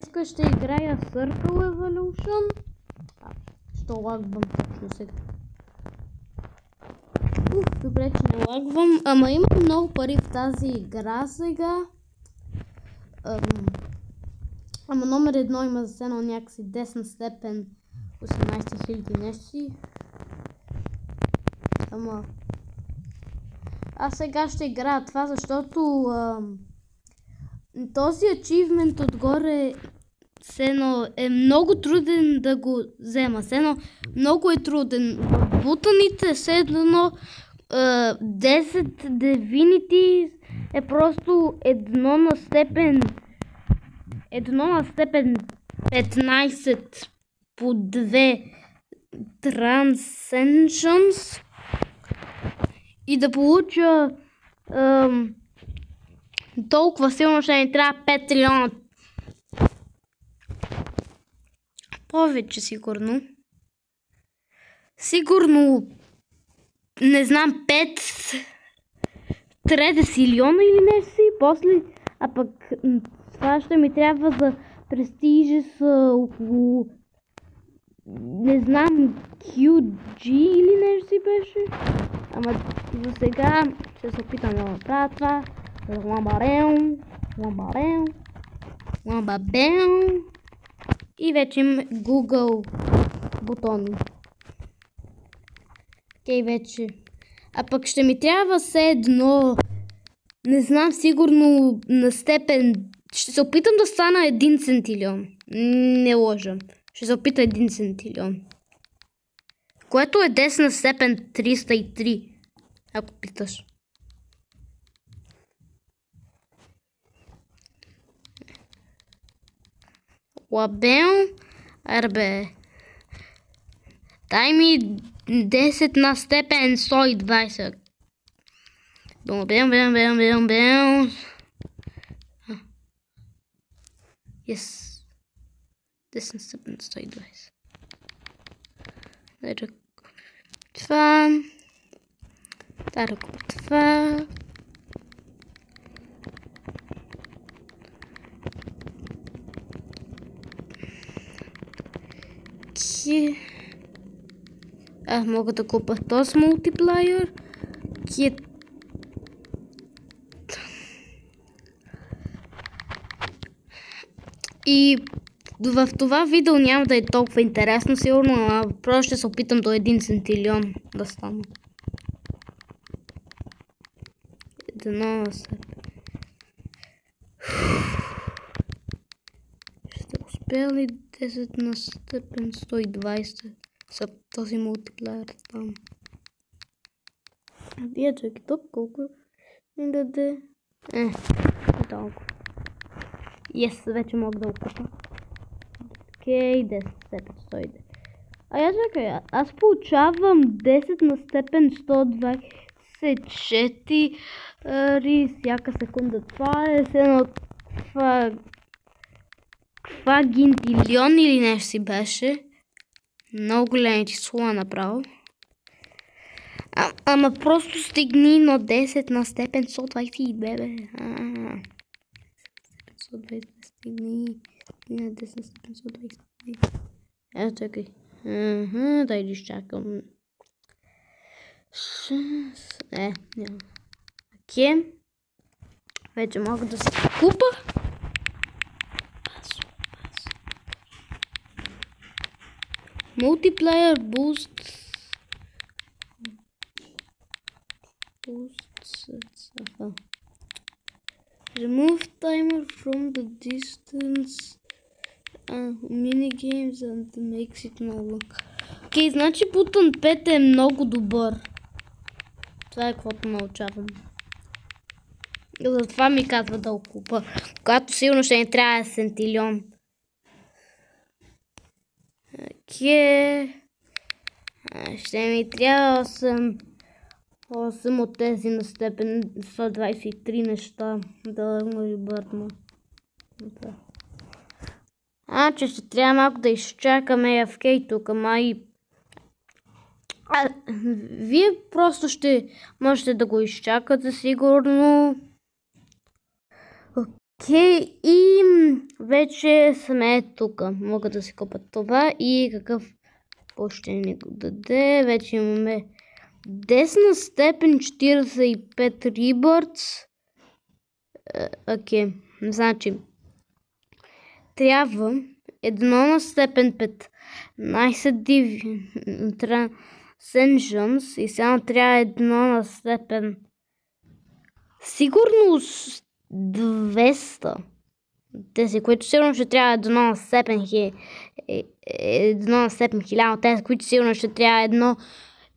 Днеска ще играя Circle Evolution. Ще лагвам точно сега. Добре, че не лагвам. Ама имам много пари в тази игра сега. Ама номер 1 има заседнал някакси 10 степен 18 000 нещо си. Ама аз сега ще играя това, защото този ачивмент отгоре е много труден да го взема. Много е труден. В бутоните едно 10 Divinity е просто едно на степен 15 по 2 Transcensions и да получа толкова силно ще ни трябва 5 трилиона. Повече сигурно. Сигурно не знам 5 тридесилиона или нещо си. После, а пък това ще ми трябва за престижи с около не знам QG или нещо си беше. Ама за сега ще се опитам да направя това. Ламбабел. И вече има Google бутони. Окей, вече. А пък ще ми трябва все едно. Не знам, сигурно на степен. Ще се опитам да стана 1 центилион. Не лъжа. Ще се опита 1 центилион. Което е 10 на степен 303. Ако питаш. Лабел. Арбе. Дай ми 10 на степен 120. Бел. Yes. 10 на степен 120. Дай да това. Дай да купя това. Мога да купя този мултиплеер. И в това видео няма да е толкова интересно, сигурно, а просто ще се опитам до 1 центилион да стана. Ще успея ли 10 на степен 120 с този мултиплеер там? Вие чакай тук колко ми даде? Толкова. Yes, вече мога да го купа. Окей, 10 степен 120. Чакай, аз получавам 10 на степен 124 всяка секунда. Това е едно каква гинтилион или нещо си беше. Много големи числа направо. Ама просто стигни на 10 на степен 120, бебе. 120 стигни на 10 на степен 120. Чакай. Дай да изчакам. Няма. Окей. Вече мога да се купа. Multiplayer boost. Remove timer from the distance. Minigames and makes it no long. Окей, значи бутон 5 е много добър. Това е каквото научавам. Затова ми казва да го купа. Когато сигурно ще ни трябва центилион. Окей. Ще ми трябва 8 от тези на степен 123 неща. Да го бърна. Че ще трябва малко да изчакаме AFK тук, ама и вие просто ще можете да го изчакате сигурно. Окей, и вече сме тук. Мога да си купя това и какъв още ни го даде. Вече имаме 10 на степен 45 рибърдс. Окей, значи трябва 1 на степен 15 диви Transcensions и сега трябва 1 на степен сигурно 200. Тези, които сигурно ще трябва 1 на степен 1000, тези, които сигурно ще трябва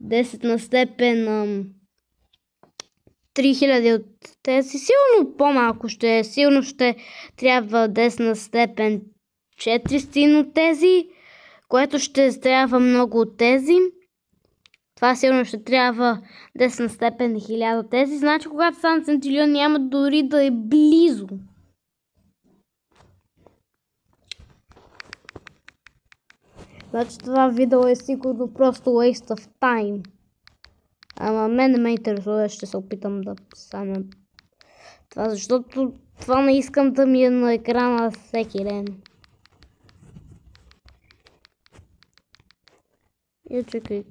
10 на степен 3000 от тези, сигурно по-малко ще е, сигурно ще трябва 10 на степен 400 от тези, което ще трябва много от тези. Това сигурно ще трябва 10 на степен 1000 от тези, значи когато стане центилион няма дори да е близо. Значи това видео е сигурно просто waste of time. Ама мен не ме интересува, ще се опитам да стана това, защото това не искам да ми е на екрана всеки ден. И чекай,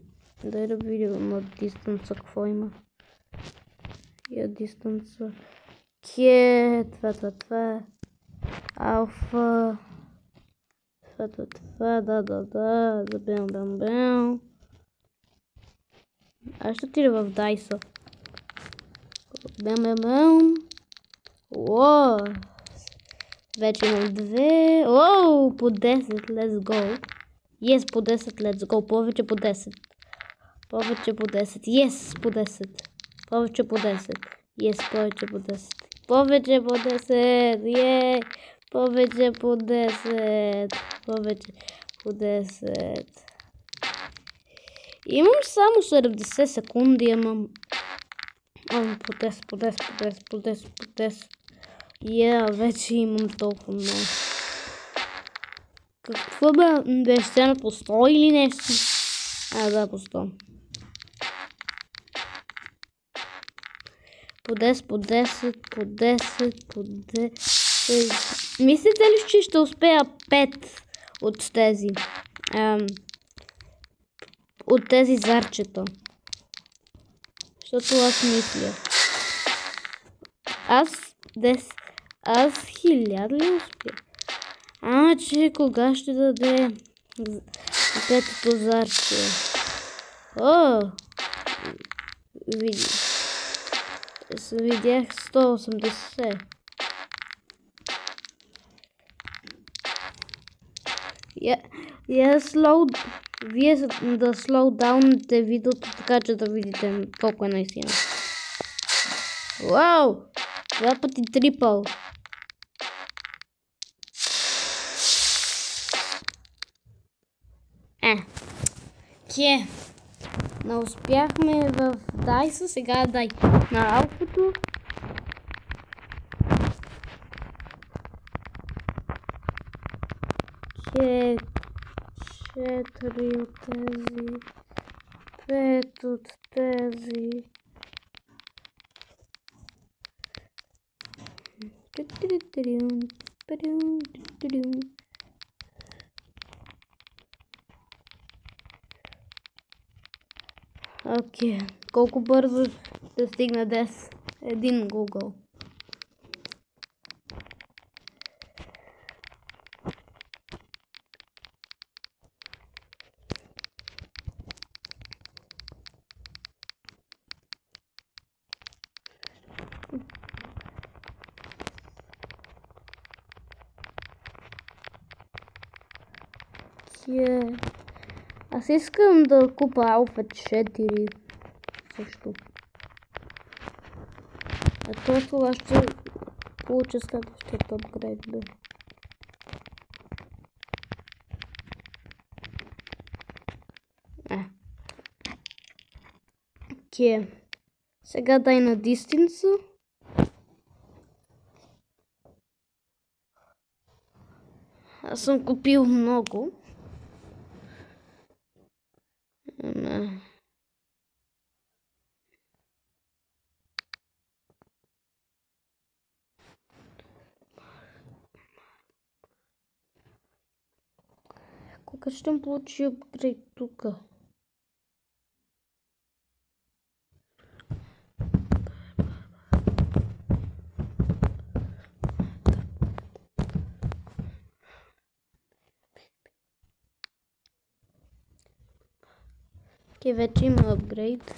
дай да видим на дистанса какво има. Я дистанса. Това. Алфа. Това, бам. Аз ще отида в дайса. Бам. Уоу. Вече имам 2. Оу, по 10, let's go. Yes, по 10, let's go. Повече по 10. Yes, по 10. Повече по 10. Yes, повече по 10. Повече по 10. Yeah. Повече по 10. Повече по 10. Имам само 70 секунди, имам по 10. Вече имам толкова много. Какво беше сцена по 100 или нещо? Да, по 100. По 10. Мислите ли, че ще успея 5 от тези? От тези зарчета. Защото аз мисля. Аз 1000 ли успя? Че кога ще даде петото зарче? Видях 180. Вие да слоудаунете видеото, така че да видите колко е наистина. Вау! 2 пъти трипъл. Не успяхме в дайса, сега дай на алфото. Четири от тези, 5 от тези. Окей, колко бързо да стигна 10? Един Google. Аз искам да купа Alpha 4 също. Това ще получа следващият апгрейд. Сега дай на дистинса. Аз съм купил много. Кога ще му получи апгрейд тук? Окей, вече има апгрейд.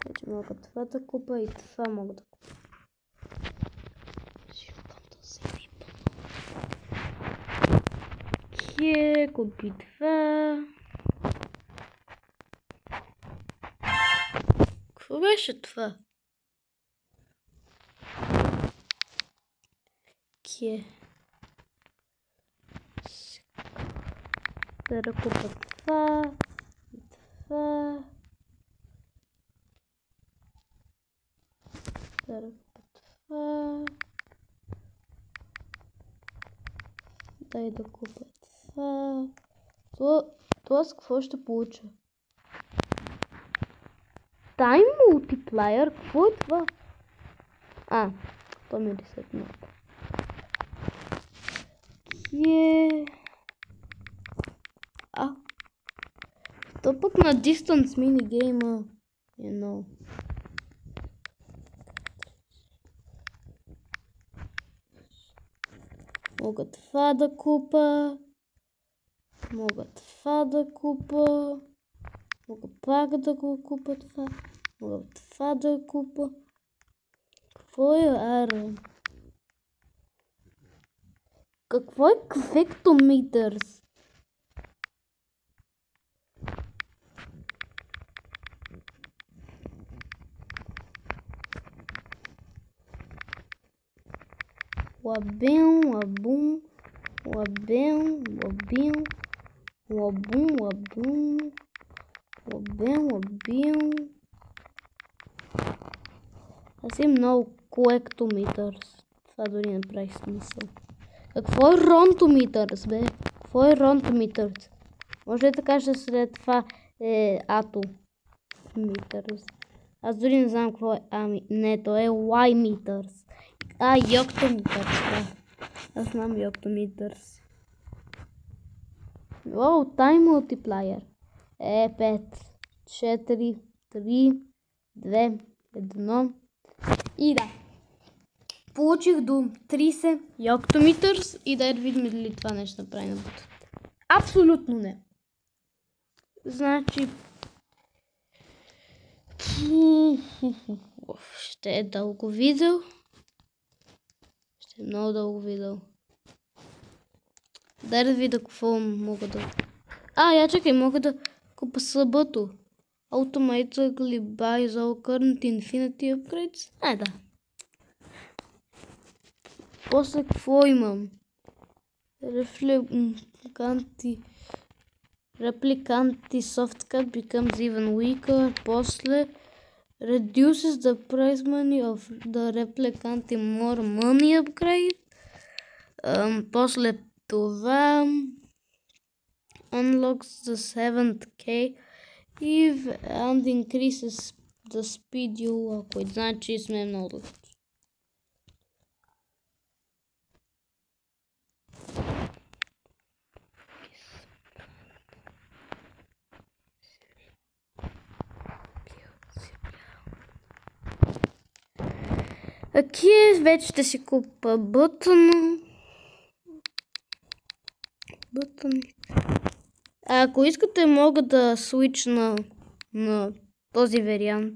Вече мога това да купа и това мога да купа. Окей, купи това. Какво беше това? Окей. Да купа това и това. Да купа това. Дай да купа това. Това с какво ще получа? Time Multiplier? Какво е това? То ми е ресетно. То пък на Distance минигейма е много. Мога това да купа. Мога това да купа. Мога пак да го купа това. Мога това да купа. Какво е Iron? Какво е Quectometers? Лабим, лабум, лабим, лабим, лабум, лабум, лабим, лабим. Аз имам много Quectometers. Това дори не прави смисъл. Какво е Rontometers, бе? Какво е Rontometers? Може ли да кажа след това е Atometers? Аз дори не знам какво е. Не, то е Y-meters. Yoctometers, да. Аз знам Yoctometers. Time Multiplier. 5, 4, 3, 2, 1. И да. Получих до 30 Yoctometers и да видим дали това нещо направи на бутата. Абсолютно не. Значи... Ще е дълго видео. Ще е много дълго видео. Дай да видя какво мога да... чакай, мога да купа слабото. Automatically buys all current infinity upgrades. Да. После какво имам? Replicanti softcut becomes even weaker. После reduces the price money of the replicanti more money upgrade. После това unlocks the 7th cave and increases the speed you walk with. Значи сме много далеч. Окей, вече ще си купа бутън. Ако искате, мога да свична на този вариант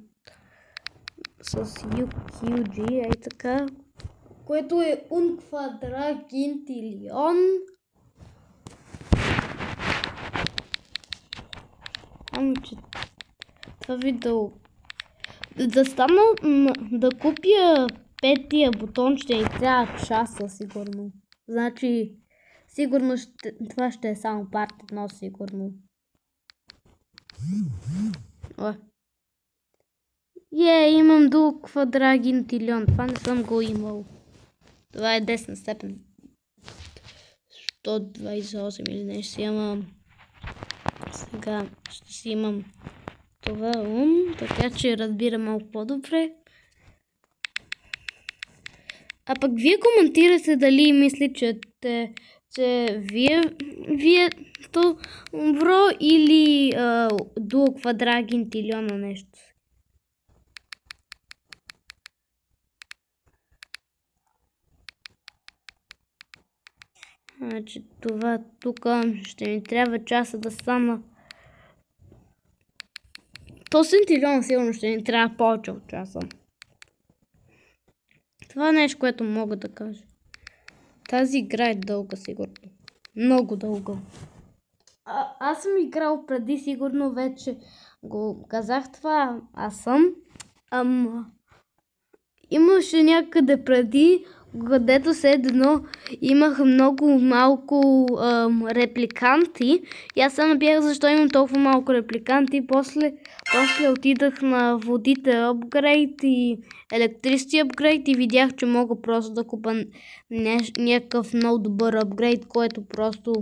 с UQG, така, което е un quadragintillion. Че това видео да стана да купя петия бутон ще и трябва часа сигурно. Значи сигурно това ще е само парт 1 сигурно. Имам до квадрагинтилион. Това не съм го имал. Това е 10 степен. 128 или нещо си имам. Сега ще си имам това е ум, така че разбира малко по-добре. А пък вие коментирате дали мислите, че вие то умро или дуо квадрагинтилиона нещо. Значи това тук ще ми трябва часа да стана. То синтилион сигурно ще ни трябва повече от часа. Това е нещо, което мога да кажа. Тази игра е дълга сигурно. Много дълга. Аз съм играл преди, сигурно вече го казах това. Аз съм. Имаше някъде преди, където след едно имах много малко репликанти. И аз само бях защо имам толкова малко репликанти. После отидах на водите апгрейд и електрици апгрейд и видях, че мога просто да купа някакъв много добър апгрейд, който просто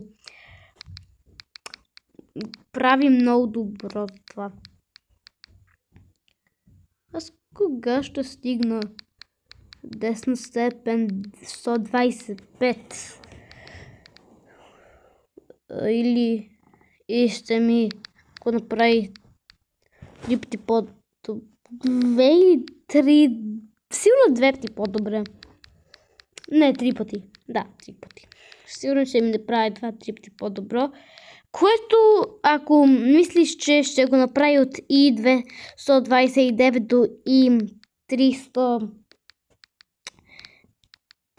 прави много добро това. Аз кога ще стигна десна степен 125? Или и ще ми го направи 3 пъти по-добре. 2 или 3, сигурно 2 пъти по-добре. Не, 3 пъти. Да, 3 пъти. Сигурно ще ми направи 2-3 пъти по-добро. Което, ако мислиш, че ще го направи от i229 до i300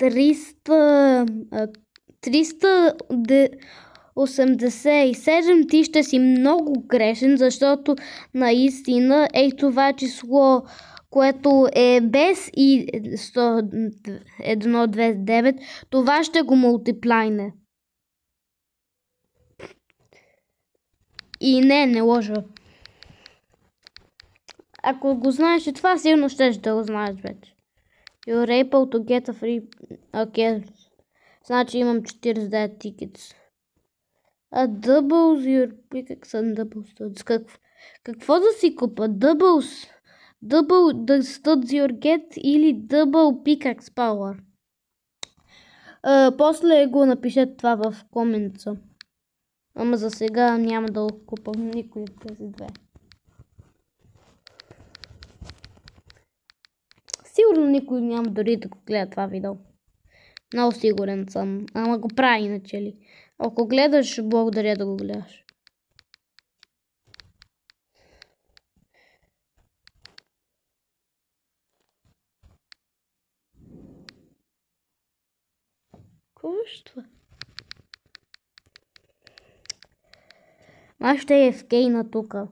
387, ти ще си много грешен, защото наистина това число, което е без и 129, това ще го мултиплайне. И не лъжа. Ако го знаеш и това, сигурно ще да го знаеш вече. You're able to get a free... Окей. Значи имам 49 tickets. Doubles your pickaxe and double studs. Какво да си купа? Double the studs your get или double pickaxe power? После го напишете това в коментса. Ама за сега няма да го купам никой от тези две. Сигурно никой няма дори да го гледа това видео. Много сигурен съм. Ама го прави иначе ли. Ако гледаш, благодаря да го гледаш. Какво е това? Аз ще е в кейна тука.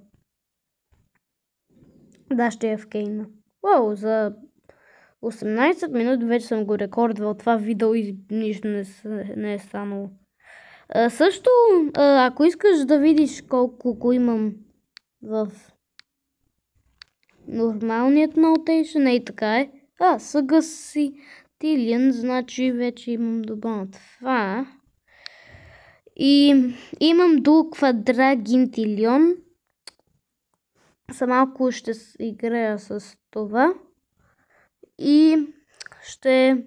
Да, ще е в кейна. Вау, за 18 минути вече съм го рекордвал това видео и нищо не е станало. Също, ако искаш да видиш колко го имам в нормалният notation, и така е. Съгасителен, значи вече имам добавно това. И имам до квадрагинтилион. Малко ще играя с това. И ще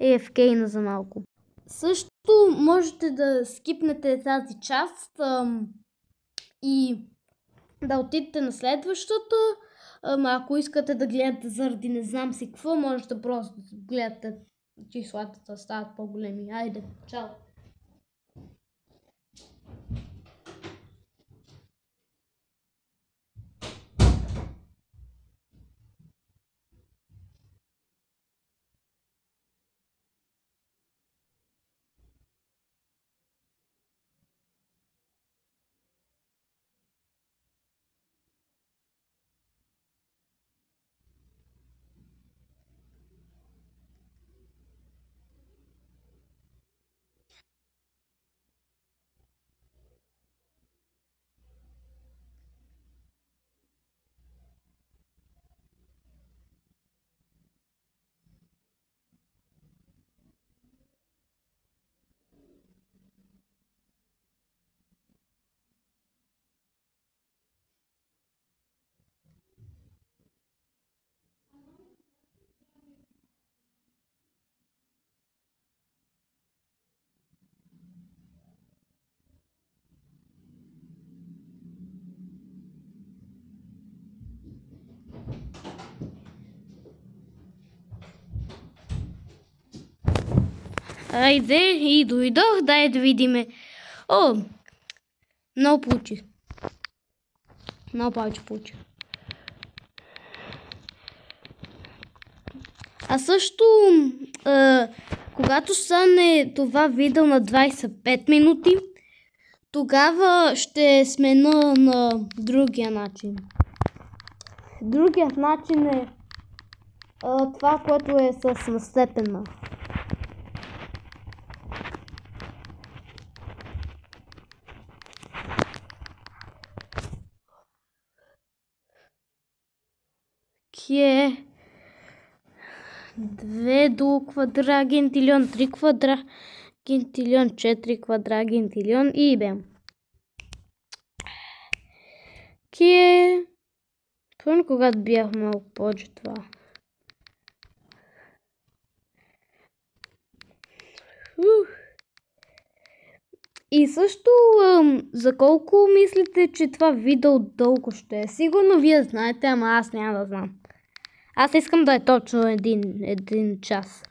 AFK за малко. Също можете да скипнете тази част и да отидете на следващата. Ако искате да гледате заради не знам си какво, можете просто да гледате числата да стават по-големи. Айде, чао! Айде и дойдох, дай да видиме. О, много получих. Много повече получих. А също, когато стане това видео на 25 минути, тогава ще смена на другия начин. Другият начин е това, което е с настепена. Ке 2 до квадрагентилион, 3 квадрагентилион, 4 квадрагентилион и бем. Ке... Помня, когато бях малко повече това. И също, за колко мислите, че това видео дълго ще е? Сигурно вие знаете, ама аз няма да знам. Аз искам да е точно един час.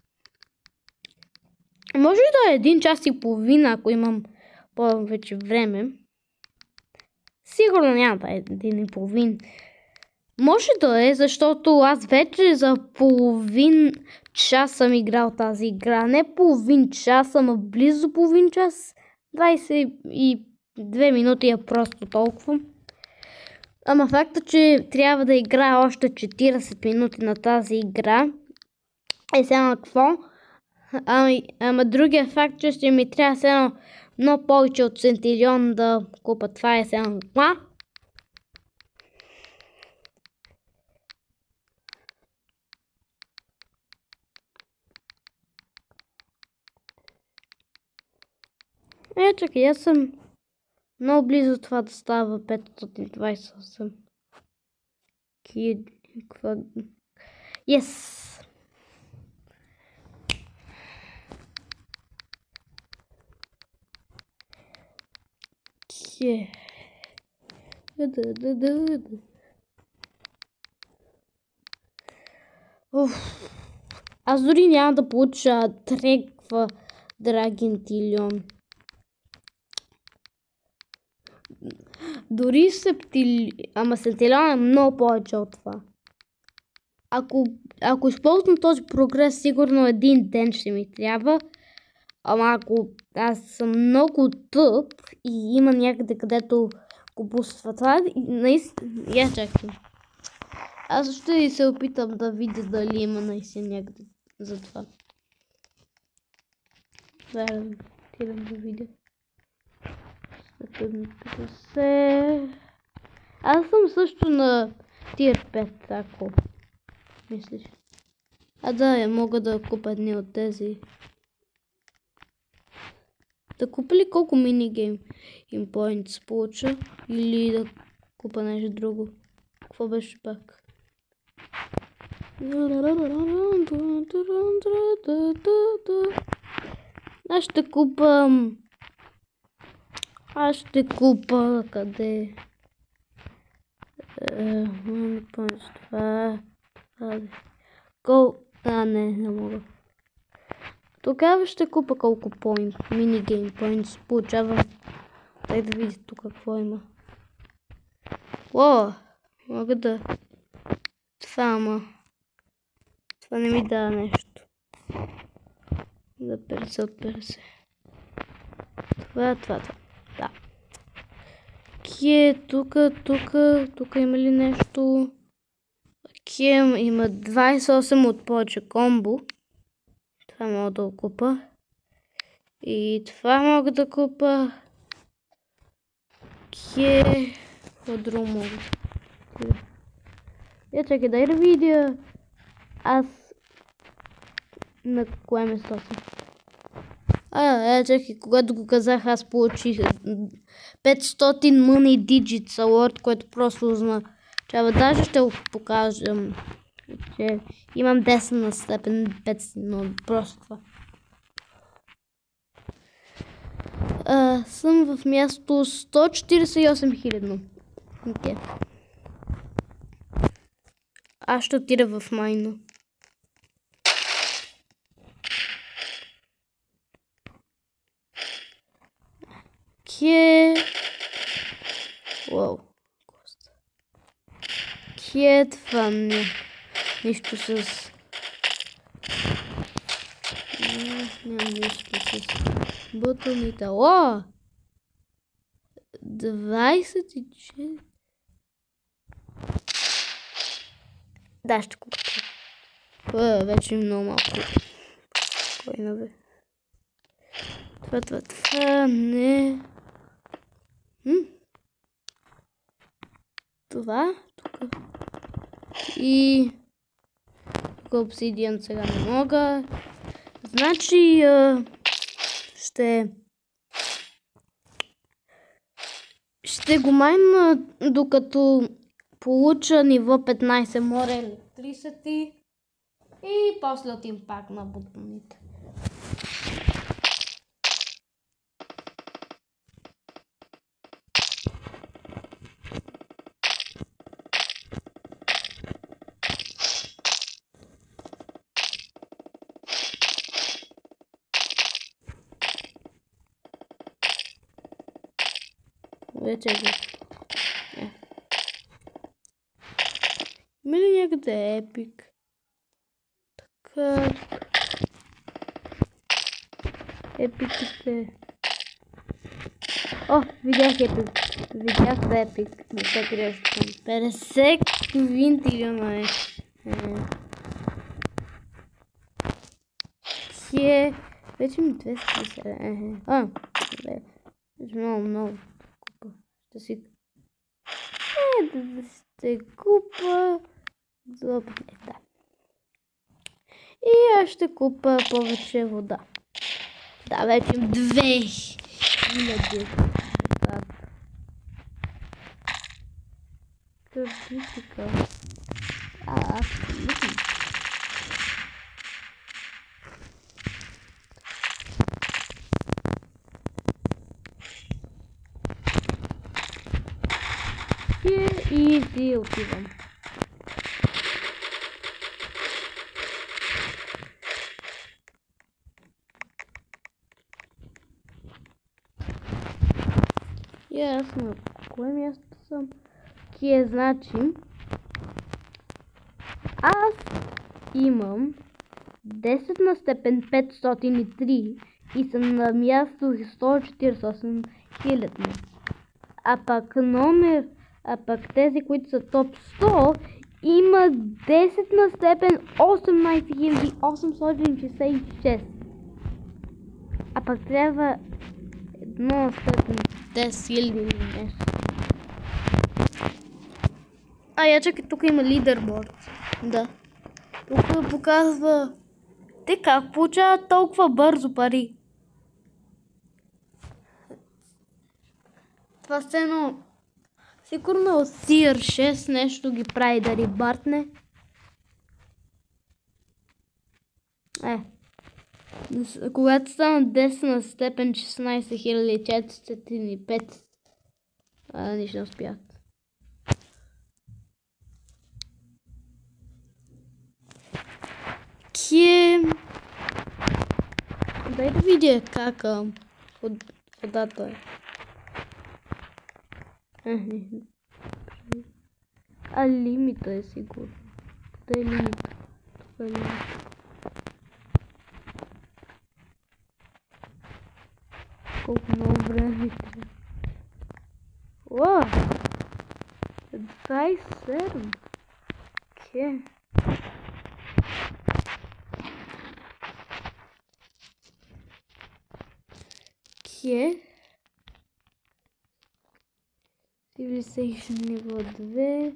Може да е 1 час и половина, ако имам повече време. Сигурно няма да е 1,5. Може да е, защото аз вече за половин час съм играл тази игра. Не половин час, ама близо половин час. 22 минути е просто толкова. Ама факта, че трябва да играя още 40 минути на тази игра е сега какво? Ама другия факт, че ще ми трябва сега много повече от центилион да купа. Това е сега това. Чакай, аз съм много близо това да става 528. Yes! Аз дори няма да получа 3 квадрагентилион. Дори ама септилион е много повече от това. Ако използвам този прогрес, сигурно един ден ще ми трябва. Ама ако аз съм много тъп и има някъде, където го буства това, наистина, я чакай. Аз ще се опитам да видя дали има наистина някъде за това. Отидам да видя. Аз съм също на тир 5, ако мислиш. Да, мога да купя едни от тези. Да купя ли колко минигейм points получа или да купя нещо друго? Какво беше пак? Аз ще купа къде? Не мога. Тогава ще купа колко минигейм points получавам. Дай да видя тук какво има. О, мога да... Това не ми дава нещо. За 50 от 50. Това. Да. Тук има ли нещо? Има 28 от повече комбо. Това мога да го купа. И това мога да купа. Какво друго мога? Чакай, дай да видя. Аз на кое место съм? Чакай, когато го казах, аз получих 500 Money Digits Award, което просто означава. Даже ще го покажа, че имам 10 на степен 500, но просто това. Съм в място 148 хилядно. Аз ще отида в майно. Това нищо с... Няма нищо с бутоните. О! 24. Да, ще купя. Вече много малко. Койнове. Това не... Това тук. И... Тук обсидиан сега не мога. Значи... Ще го майна докато получа ниво 15 море електрисити. И после отим пак на бутоните. Вече го. Има ли някъде епик? Така. Епиките. О, видях епик. Видях епик. Не се грешно. 50 квинтилиона е. Вече ми 207. Много. Да ще купа злобнета. И аз ще купа повече вода. Да, вече 2000. Картинка. Аз мисля. И си отивам. Ясно. Кое място съм? Значи аз имам 10 на степен 503 и съм на място 148 хилядно. А пък тези, които са топ 100, има 10 на степен 18866. А пък трябва 1 на степен 10 или нещо. Чакай, тук има лидерборд. Да. Тук показва те как получават толкова бързо пари. Това сте едно... Сигурно от Tier 6 нещо ги прави да рибартне. Когато стана 10 на степен 16405, нищо не успят. Дай да видя как водата е. Лимита е сигурно. Къде е лимита? Тук е лимита. Колко много време ми трябва. О! 27. Окей. Civilization ниво 2.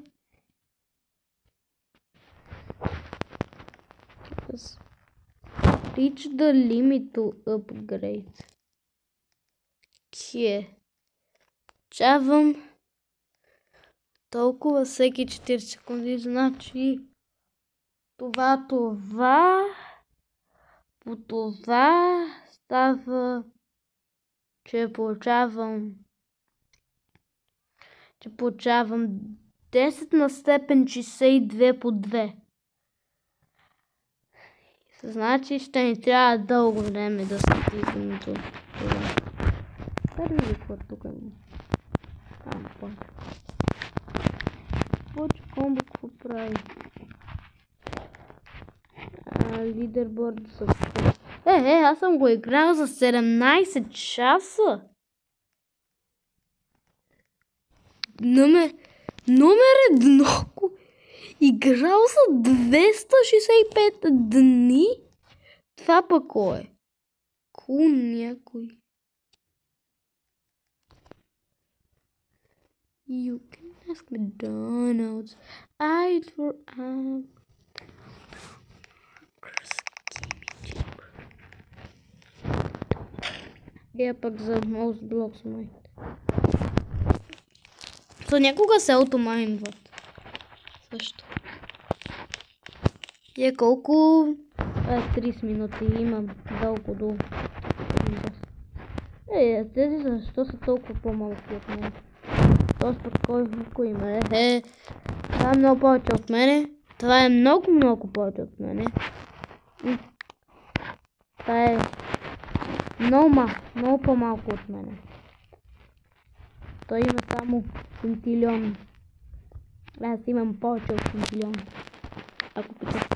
Reach the limit to upgrade. Чавам толкова всеки 40 секунди, значи това по това става, че получавам 10 на степен 62 по 2. Значи ще ни трябва дълго време да стигнем до това. Дай да какво тук има. Почва комбо, какво прави? Лидерборд с... аз съм го играл за 17 часа. Номер 1. Играл за 265 дни. Това пък кой е? Кун някой. You can ask McDonald's. I'd for пък за most blocks mine. То някога се аутомайнват. Също. Колко? 30 минути имам дълго до... тези защо са толкова по-малки от мен? Тоест път кой има? Това е много повече от мене. Това е много повече от мене. Това е много по-малко от мене. Той има само центилион. Аз имам повече от центилион. Ако питате.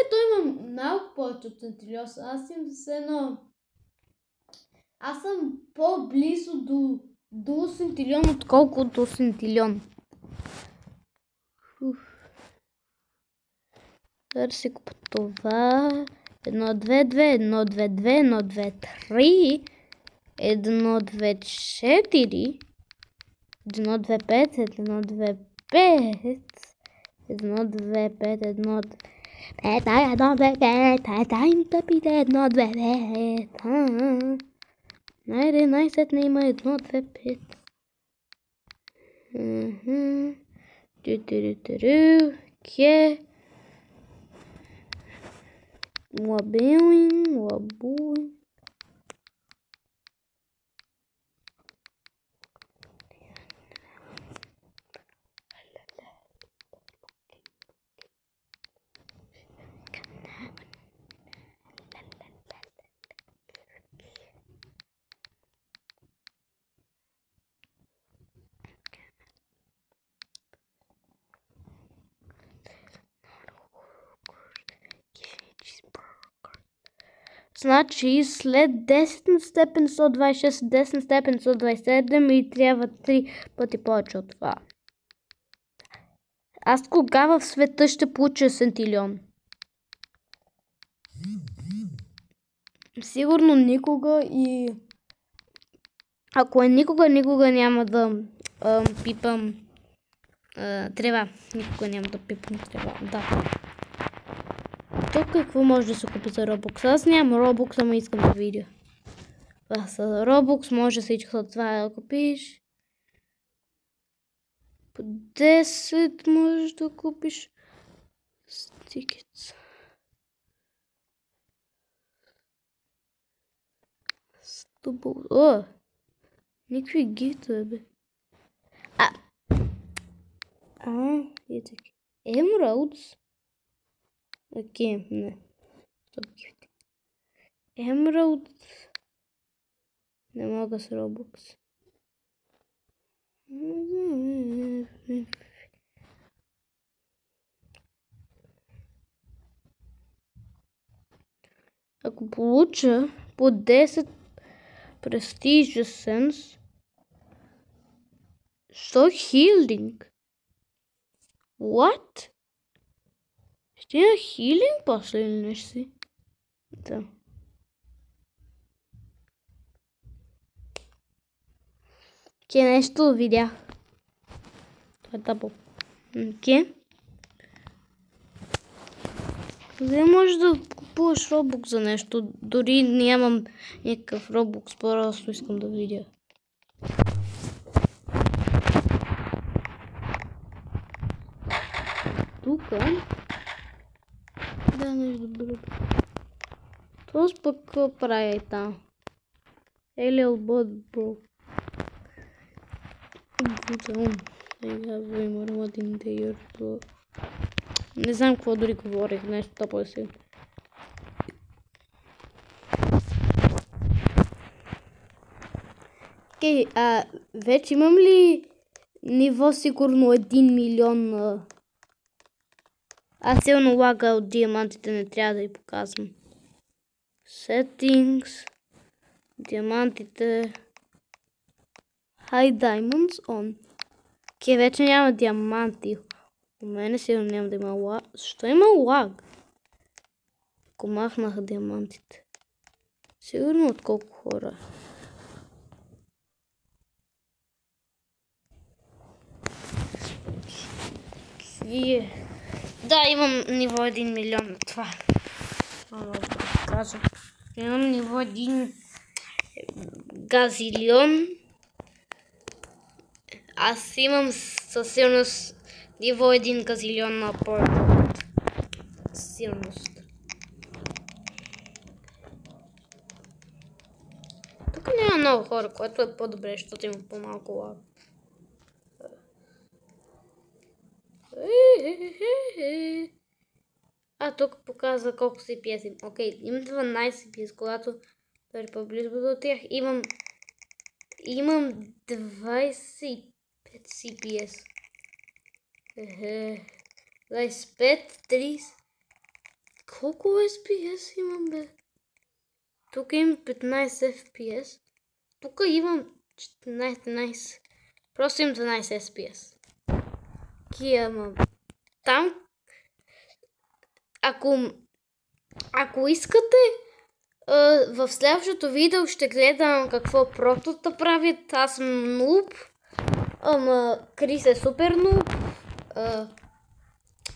Той има малко повече от центилион. Аз имам все едно. Аз съм по-близо до центилион, отколкото до центилион. Да си купа това. 1, 2, 2, 1, 2, 2, 1, 2, 3. 1, 2, 4. 1, 2, 5, 1, 2, 5. 1, 2, 5, 1, 2, 5, 1, 2, 5. Най-сетне има 1, 2, 5. Ке. Лабуин. Значи след 10 на степен 126, 10 на степен 127 и трябва 3 пъти повече от това. Аз кога в света ще получа центилион? Сигурно никога и... Ако е никога няма да пипам трева. Никога няма да пипам трева, да. Тук какво може да се купи за Robux? Аз нямам Robux, ама искам да видя. С Robux може всичко това да купиш. По 10 можеш да купиш стикетс. Никакви гифтове, бе. Emeralds. Окей, не. Стоп гифти. Emeralds. Не мога с Robux. Ако получа по 10 Prestige Essence, 100 Healing. What? Ще има Healing после или нещо си? Да. Нещо видях. Това е тъпо. Вие може да купуваш Robux за нещо. Дори нямам някакъв Robux, просто искам да видя. Тука. Да, нещо добро. Това пък какво прави там? Елиал бъд, бро. Не знам какво дори говорих, нещо тъпо си. Окей, вече имам ли ниво сигурно 1 милион Аз силно лага от диамантите, не трябва да ви показвам. Settings. Диамантите. High Diamonds on. Окей, вече няма диаманти. У мене сигурно няма да има лаг. Защо има лаг? Ако махнах диамантите. Сигурно от колко хора. Да, имам ниво 1 милион на това. Мога да кажа. Имам ниво 1 газилион. Аз имам със сигурност ниво 1 газилион на порт. Със сигурност. Тук няма много хора, което е по-добре, защото има по-малко лаг. Тук показва колко CPS имам. Окей, имам 12 CPS, когато дори по-близо до тях. Имам 25 CPS. 25, 30. Колко SPS имам, бе? Тук имам 15 FPS. Тук имам 14. Просто имам 12 SPS. Ама там, ако искате, в следващото видео ще гледам какво протота правят. Аз съм нуб, ама Крис е супер нуб.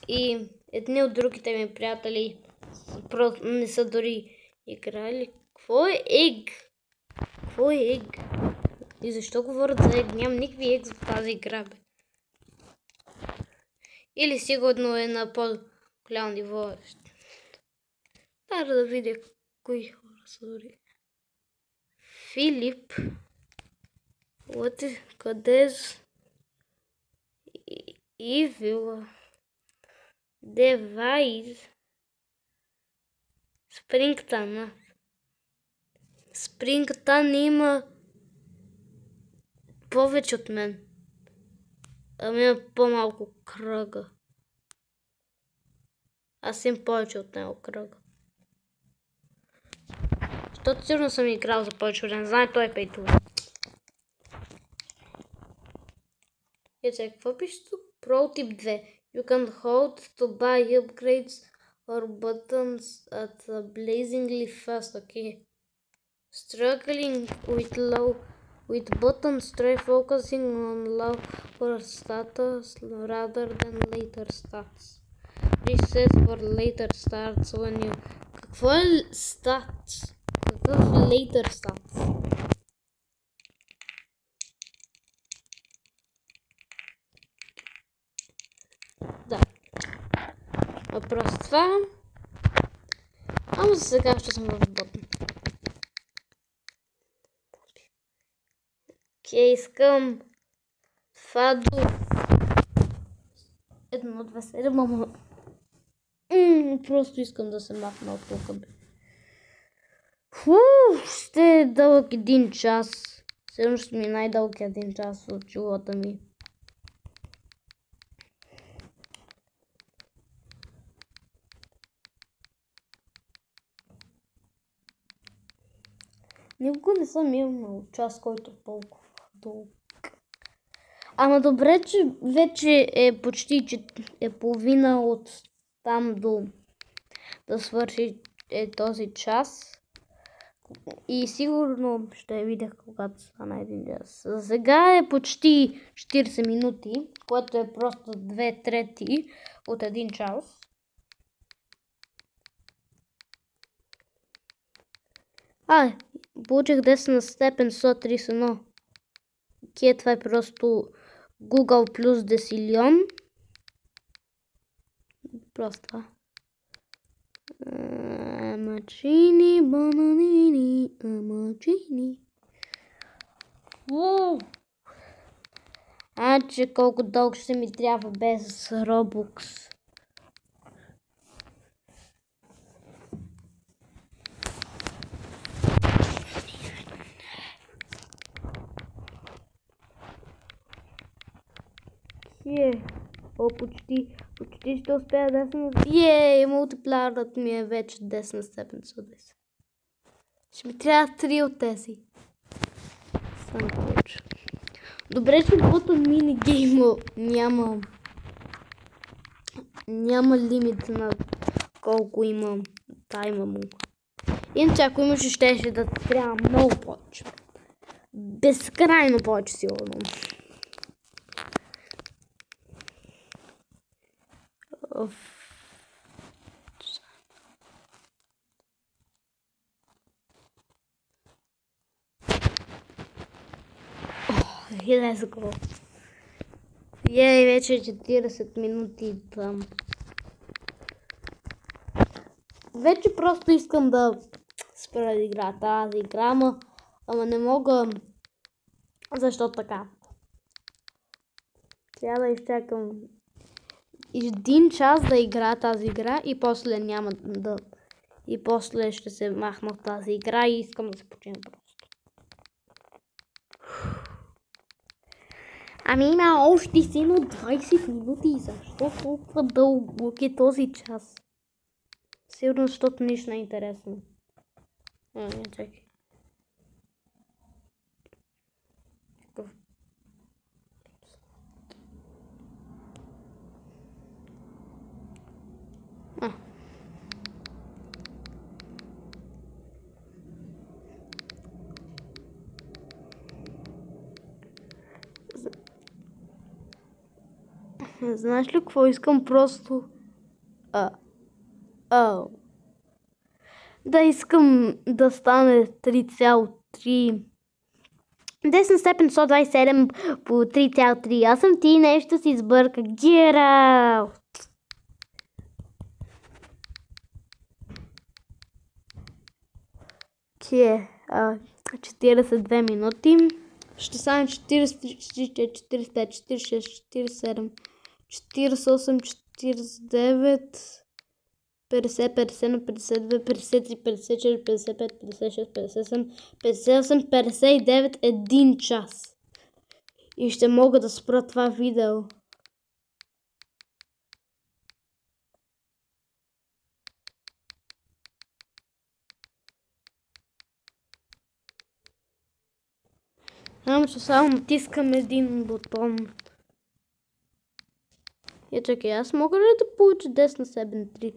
И едни от другите ми приятели не са дори играли. Какво е ЕГ? Какво е ЕГ? И защо говорят за ЕГ? Нямам никакви ЕГ в тази игра, бе. Или сигурно е на по-голям ниво. Трябва да видя кои хора са дори. Филип. Къдез. Ивила. Девайз. Спрингтън. Спрингтън има повече от мен. Ами има по-малко кръга. Аз имам повече от него кръга. Защото сигурно съм играл за повече време. Знае, той е пейтул. И сега, какво пише тук? Pro Tip 2. You can hold to buy upgrades or buttons at a blazingly fast. Okay. Struggling with buttons, try focusing on lower status rather than later stats. Reset for later stats when you... Какво е stats? Какъв later stats? Да. Въпрос това. Ама за сега ще съм в ботна. Окей, искам Фадо 1.2.7, ама просто искам да се махна от тук. Ще е дълъг 1 час. Сигурно ще ми е най-дълъг 1 час от живота ми. Никога не съм имал час, който е толкова дълъг. Ама добре, че вече е почти половина от там до да свърши този час. И сигурно ще видя когато стана 1 час. Сега е почти 40 минути, което е просто 2/3 от 1 час. Получих 10 на степен 131. Окей, това е просто Google плюс десилион. Просто това. Амачини, бананини, амачини. Че колко дълго ще ми трябва без Robux. Почти ще успея да съм... Ей, мултиплеерът ми е вече 10 на степен 10. Ще ми трябва 3 от тези. Само повече. Добре, че бутон минигейма няма лимит на колко има тайма му. Иначе ако имаше, щеше да трябва много повече. Безкрайно повече, сигурно. Let's go. Ей, вече 40 минути там. Вече просто искам да спра да игра тази игра, ама не мога. Защо така? Трябва да изчакам 1 час да игра тази игра и после няма да... И после ще се махна в тази игра и искам да се почина просто. Ами има още силно 20 минути. Защо толкова дълго е този час? Сигурно, защото нищо не е интересно. Не, чакай. Знаеш ли какво искам? Просто... Да искам да стане 3,3... 10 степен 127 по 3,3. Аз съм ти нещо си сбърка. Get out! Че 42 минути. Ще стане 44, 45, 46, 47, 48, 49, 50, 51, 52, 53, 54, 55, 56, 57, 58, 59, 1 час. И ще мога да спра това видео. Че само натискам един бутон. Чакай, аз мога ли да получа 10 на 7-3?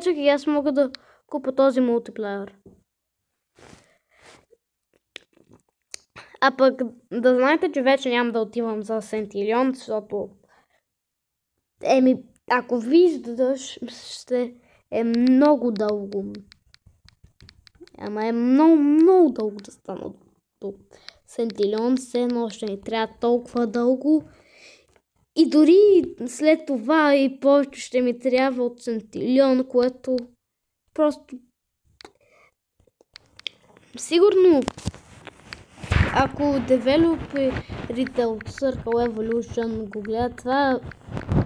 Чакай, аз мога да купа този мултиплеер. А пък да знаете, че вече няма да отивам за Сентилион, защото ако виждаш, ще е много дълго. Ама е много дълго да стана до Сентилион. Все едно ще ни трябва толкова дълго. И дори след това и повече ще ми трябва от Сентилион, което просто... Сигурно, ако девелоперите от Circle Evolution го гледат това,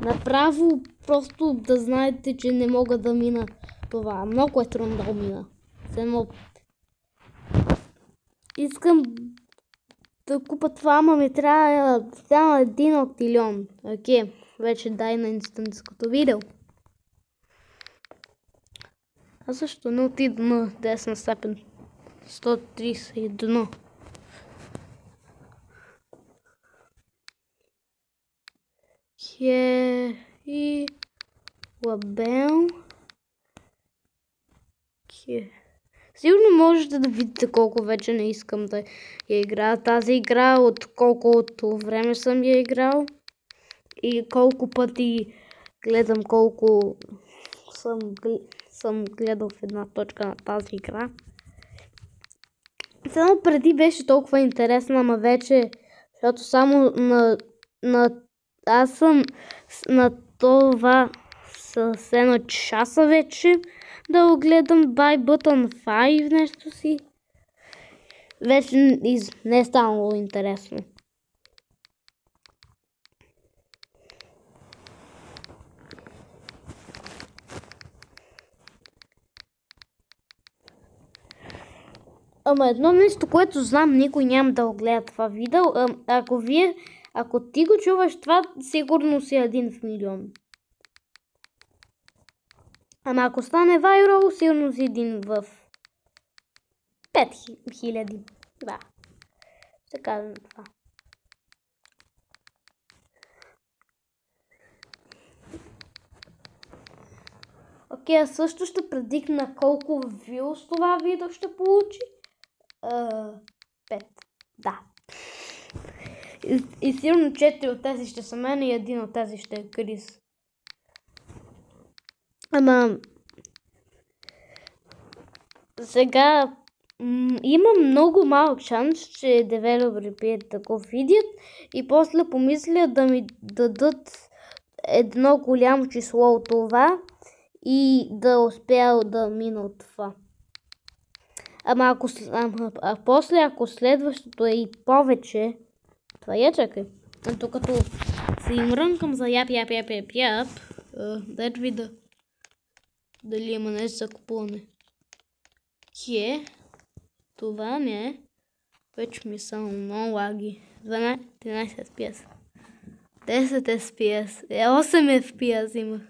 направо просто да знаете, че не мога да мина това. Много е трудно да го мина. Искам да купа това, ама ми трябва един октилион. Окей, вече дай на инстантското видео. А също не отида на 10 на степен 131. И лабел. Сигурно можете да видите колко вече не искам да я играя тази игра, от колкото време съм я играл и колко пъти гледам, колко съм гледал в една точка на тази игра. Само преди беше толкова интересна, ама вече, защото само аз съм на това с едно часа вече да го гледам by button 5 нещо си. Вече не е станало интересно. Ама едно нещо, което знам, никой няма да го гледа това видео. Ако вие Ако ти го чуваш това, сигурно си 1 в 1,000,000. Ама ако стане вайрал, сигурно си 1 в 5,000. Да. Ще казвам това. Окей, аз също ще предикна колко вюз това видео ще получи. 5. Да. И сигурно 4 от тези ще са мен и 1 от тези ще е Крис. Ама сега има много малък шанс, че девелопери прият такова видео и после помисля да ми дадат едно голямо число от това и да успя да мина от това. Ама после ако следващото е и повече, това я чакай. Докато се им рънкам за яп, дай вида дали има нещо за купуване. Това не е. Вече ми са много лаги. 12, 13 FPS. 10 FPS. 8 FPS имах.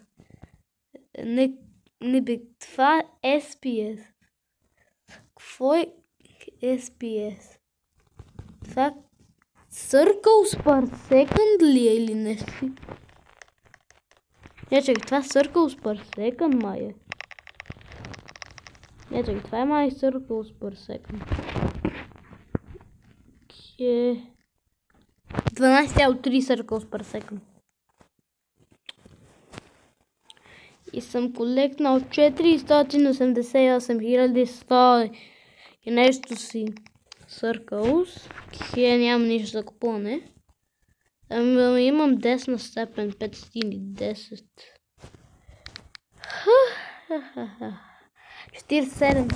Не бе, това е SPS. Какво е SPS? Това circles per second ли е или нещо? Не, чакай, това circles per second май е. Не, чакай, това е май circles per second. 12,3 circles per second. И съм колекнал 488,100 и нещо си circles. Нямам нищо за купуване. Ами имам 10 на степен, 510. 47.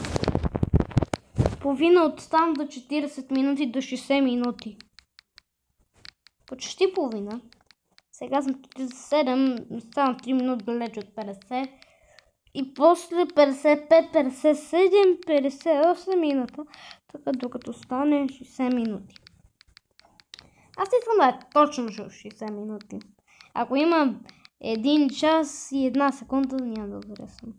Половина от там до 40 минути до 60 минути. Почти половина. Сега съм 47, ставам 3 минути далеч от 50. И после 55, 57, 58 минута. Така докато стане 60 минути. Аз искам да е точно 60 минути. Ако имам 1 час и 1 секунда, няма да харесвам.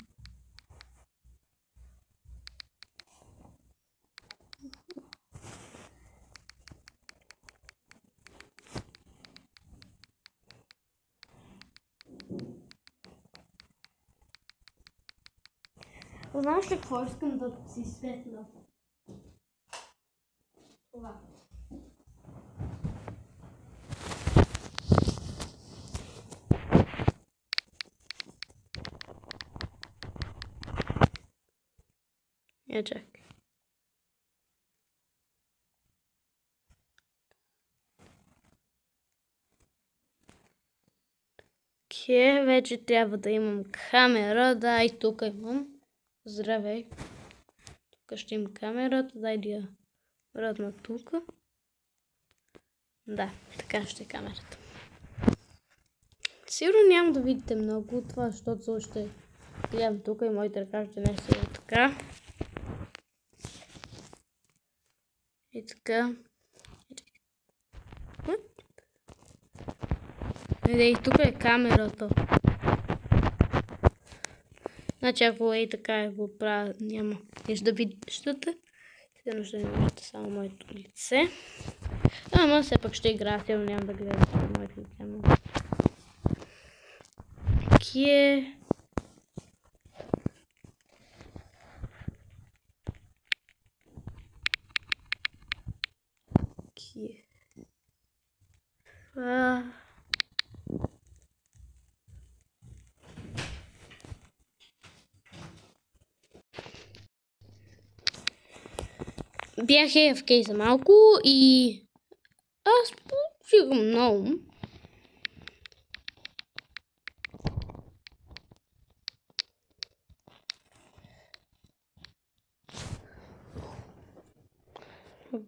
Знаеш ли какво искам да си светна? Това. Я чакай. Вече трябва да имам камера. Да, и тук имам. Здравей. Тук ще има камерата. Дай да я вратна тук. Да, така ще е камерата. Сигурно няма да видите много от това, защото още гледам тук и моите ръка ще не са така. И така. И тук е камерата. Значи ако е така го правя, няма нищо да виждате. Сигурно ще не виждате само моето лице. Ама все пак ще играя, сигурно няма да гледате моето лице. Бях AFK за малко и аз получивам много.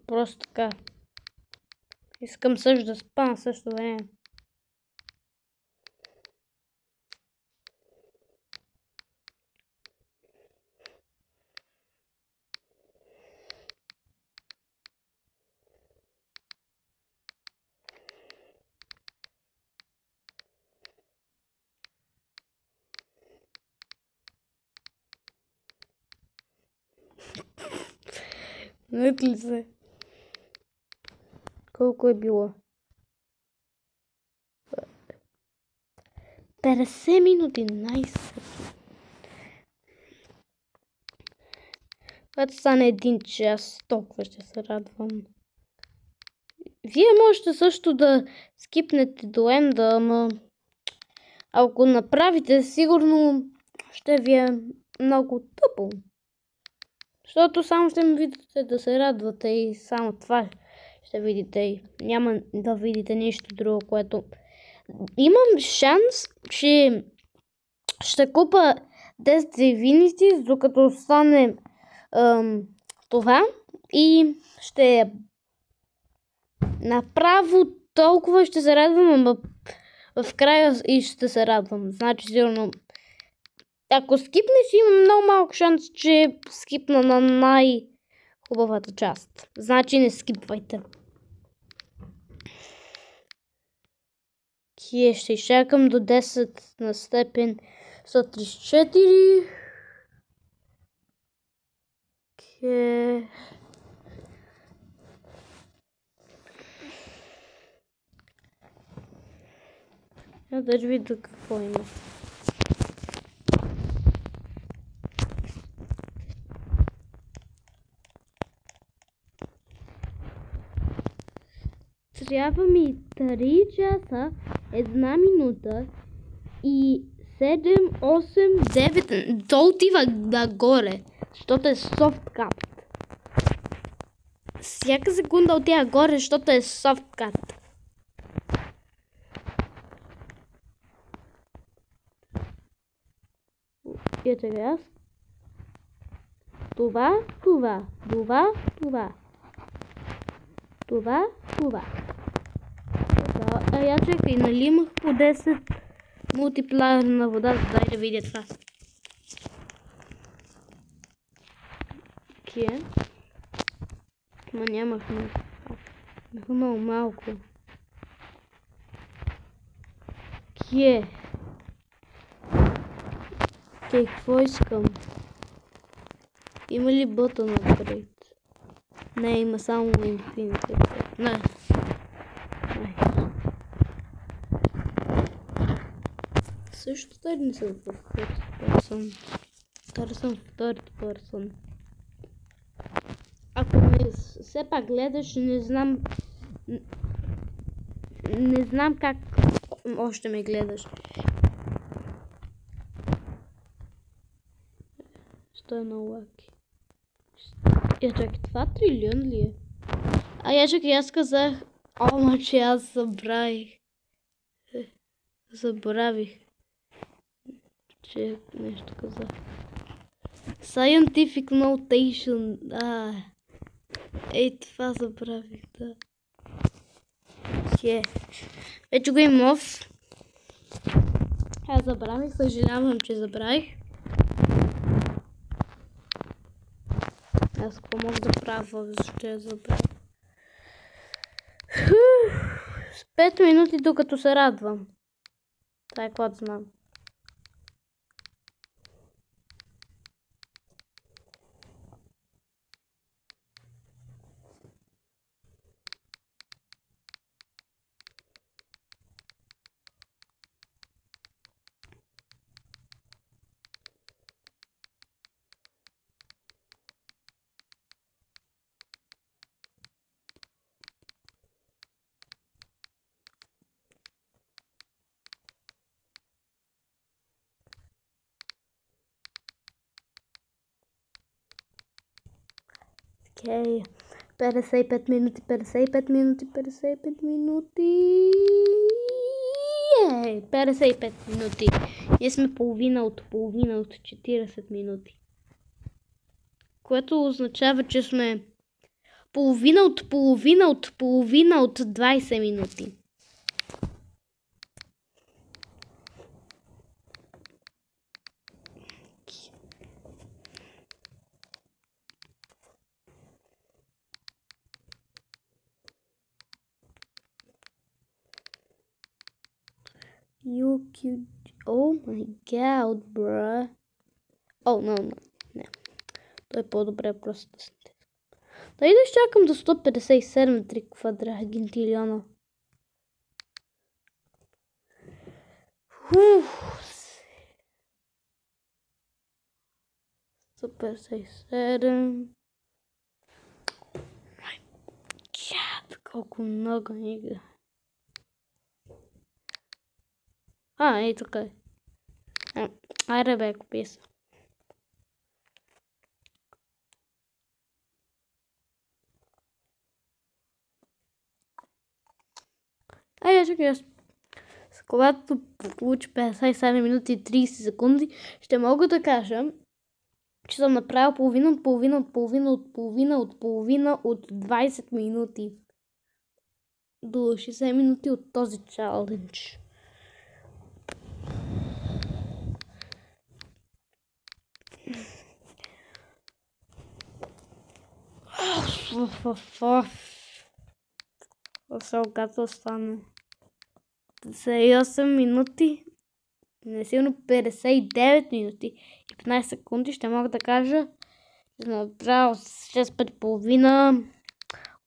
Просто така. Искам също да спам също време. Нет ли се? Колко е било? 50 минути, найс. Когато стане 1 час, толкова ще се радвам. Вие можете също да скипнете до енда, ама ако направите, сигурно ще ви е много тъпо. Защото само ще ми видите да се радвате и само това ще видите и няма да видите нищо друго, което... Имам шанс, че ще купа 10 Divinity, докато стане това и ще направо толкова ще се радвам, ама в края и ще се радвам. Значи сигурно ако скипнеш, имам много малък шанс, че скипна на най-хубавата част. Значи не скипвайте. Ще изчакам до 10 на степен 134. Я да видя какво има. Трябва ми 3 часа, 1 минута и 7, 8, 9. То отива нагоре, защото е софткат. Всяка секунда отива горе, защото е софткат. И чакай аз. Това. Я чакай, нали имах по 10 мултиплеер на вода, дай да видя това. Окей. Ма нямах много. Бяха много малко. Окей, какво искам? Има ли бутон апгрейд? Не, има само Infinity. Не. Също тъй не съм в first person. Тър съм в third person. Ако не все пак гледаш, не знам как още ме гледаш. Що е много лаки. Я чакай, това трилион ли е? Я чакай, аз казах... Ама, че аз забравих. Че нещо казах. Scientific Notation. Ей, това забравих, да. Вече го имам оф. Аз забравих, съжалявам, че забравих. Аз какво мога да правя, защото я забравих. С 5 минути докато се радвам. Това е което знам. Окей. 55 минути, 55 минути, 55 минути. 55 минути. Ние сме половина от 40 минути. Което означава, че сме половина от 20 минути. Oh my god, bruh. Oh, no. Не. Той е по-добре просто да се. Да изчакам до 157 3 квадрагентилиона. Уф. 157. Колко много игра. Ей така е. Айде бе, купи се. Чакай, когато получи 57 минути и 30 секунди, ще мога да кажа, че съм направил половина от 20 минути до 60 минути от този чалендж. Когато стане 58 минути, не силно 59 минути и 15 секунди, ще мога да кажа, че съм направил 6 пъти половина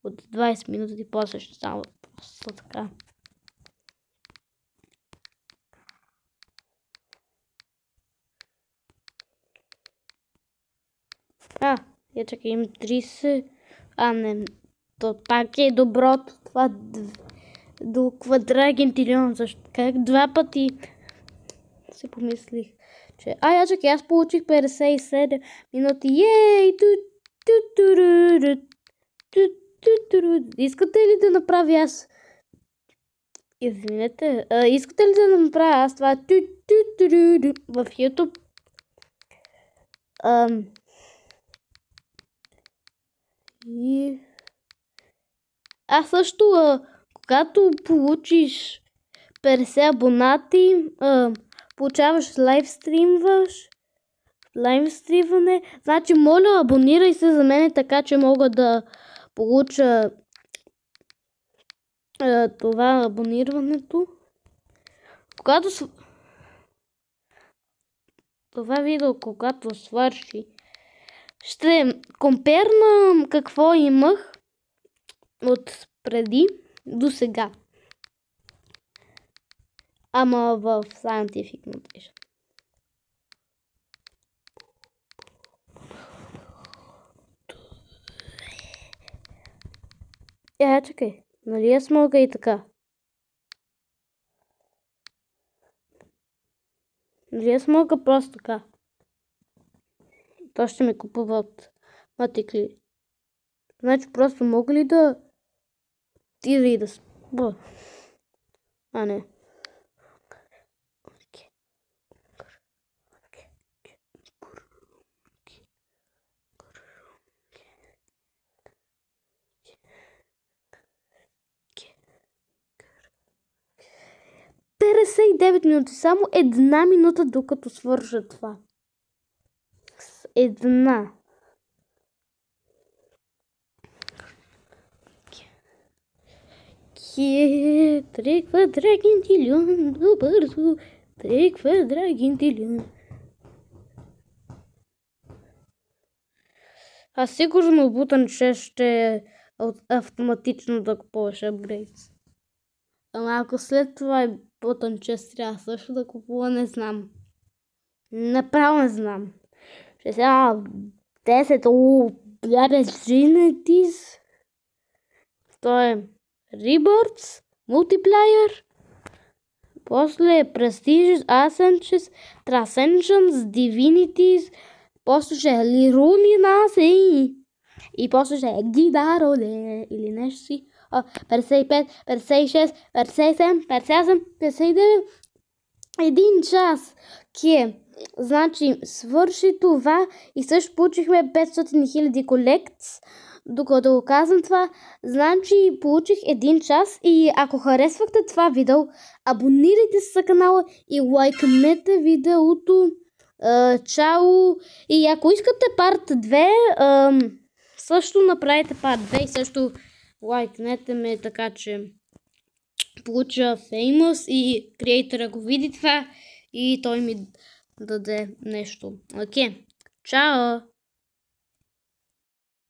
от 20 минути и после ще става просто така. Чакай, им 30. Не, то пак е доброто това до квадрагентилион. Защо? Как два пъти си помислих, че чакай, аз получих 57 минути. Ей! Искате ли да направя аз? Извинете, искате ли да направя аз това в YouTube? И аз също, когато получиш 50 абонати, получаваш лайвстримване. Значи, моля, абонирай се за мен, така че мога да получа това абонирането. Това видео, когато свърши, ще комперна какво имах от преди до сега. Ама в Scientific Notation. Чакай. Нали аз мога и така? Нали аз мога просто така? То ще ми купуват матикли. Значи просто мога ли да отида и да спа? Не. и 9 минути. Само 1 минута докато свърша това. Една. Три квадрагентилион. Бързо. 3 квадрагентилион. Сигурно бутън 6 ще автоматично да купуваш апгрейдс. Ама ако след това е бутън 6 трябва също да купува, не знам. Направо не знам. Ще сега 10 Opportunities. То е Rebirths, Multiplier. После Prestigious, Ascensions, Transcensions, Divinities. После ще е Liruminasi. И после ще е Гидароле или нещо си. 55, 56, 57, 58, 59. 1 час. Значи свърши това и също получихме 500 000 колекции. Докато го казвам това, значи получих 1 час и ако харесвахте това видео, абонирайте се за канала и лайкнете видеото. Чао! И ако искате парт 2, също направете парт 2 и също лайкнете ме, така че получа famous и креатора го види това и той ми даде нещо. Окей. Чао!